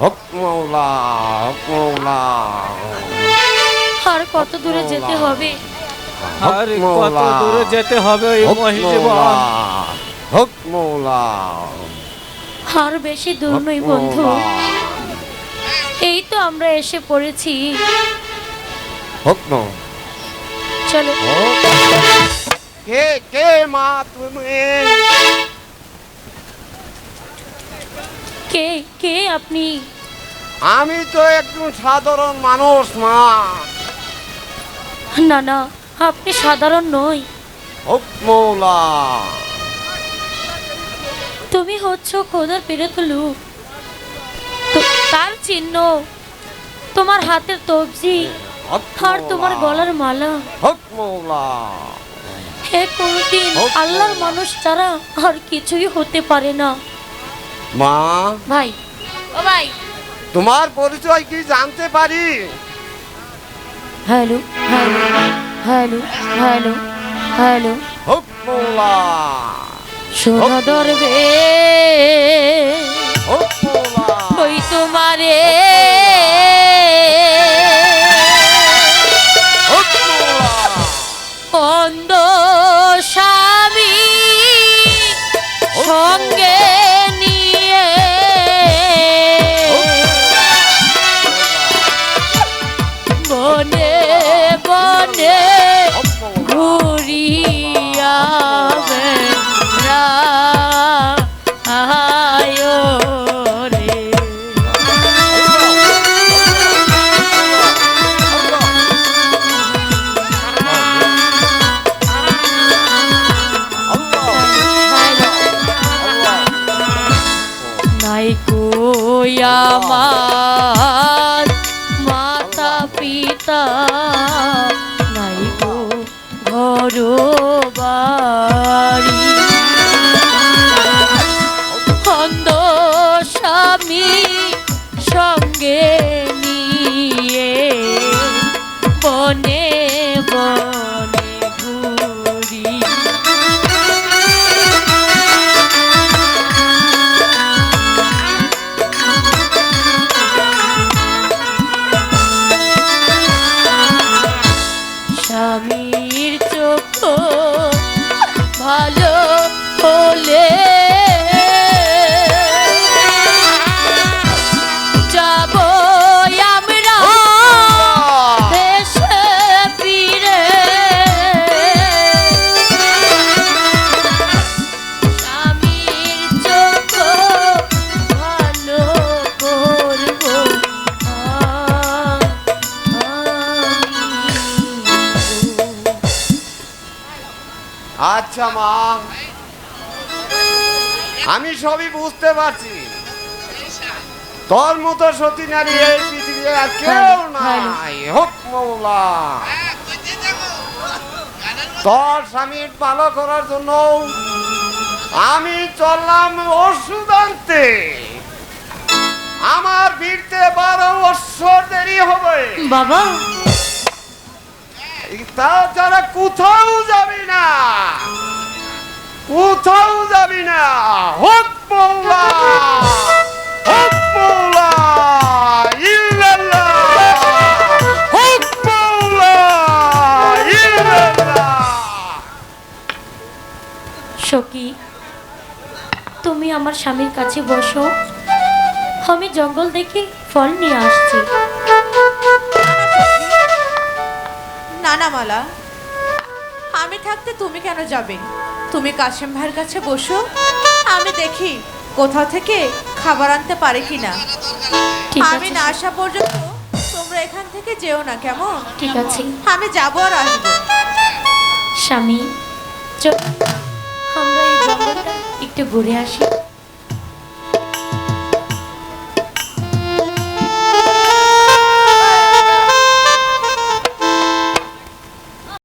হক মৌলা, হক মৌলা। আর কত দূরে যেতে হবে? আর কত দূরে যেতে হবে এই মহিজীবন? হক মৌলা। আর বেশি দূর নই বন্ধু, এই তো আমরা এসে পড়েছি। হক মৌ। চলো। কে কে মা তুমি? কে কে আপনি? আমি তো একজন সাধারণ মানুষ মা। না না, আপনি সাধারণ নই। হক মৌলা। তুমি হচ্ছ খোদার প্রেরিত লোক। তার চিহ্ন তোমার হাতের তবজি আর তোমার গলার মালা। হক মৌলা। হে কোনদিন আল্লাহর মানুষ ছাড়া আর কিছুই হতে পারে না। মা, ভাই ও ভাই, তোমার পরিচয় কি জানতে পারি? Hello hello hello hello hello. হক মৌলা। সোনা দরবে হক মৌলা। ওই তোমারে হক মৌলা। অন্ধ স্বামী সঙ্গে নিয়ে বনে বনে ঘুরিয়া বেড়ায় রে। নাই কই আমার মাতা পিতা, নাই গো ঘর বাড়ি, অন্ধ স্বামী সঙ্গে নিয়ে বনে বনে ঘুরি। স্বামীর চোখ ভালো হলে যাব আমরা দেশে ফিরে। স্বামীর চোখ ভালো করব আচ্ছা মা, আমি সবই বুঝতে পারছি। তোর মতো সতী নারী এই পৃথিবীতে আর কেউ নাই। হক মৌলা। তোর স্বামীর ভালো করার জন্য আমি চললাম ওষুধ আনতে। আমার ফিরতে 12 বছর দেরি হবে বাবা। তাছাড়া কোথাও যাবি না, কোথাও যাবি না। হক মৌলা, হক মৌলা, ইল্লাল্লাহ, হক মৌলা, ইল্লাল্লাহ। সখী, তুমি আমার স্বামীর কাছে বসো, আমি জঙ্গল দেখে ফল নিয়ে আসছি। না না মালা, আমি থাকতে তুমি কেন যাবে? তুমি কাশেম ভাইয়ের কাছে বসো, আমি দেখি কোথাও থেকে খাবার আনতে পারে কিনা। ঠিক আমি আছে না আসা পর্যন্ত তোমরা এখান থেকে যেও না, কেমন? ঠিক আছে আমি যাবো আর আসবো। স্বামী, চল আমরা এই জঙ্গলটা একটু ঘুরে আসি।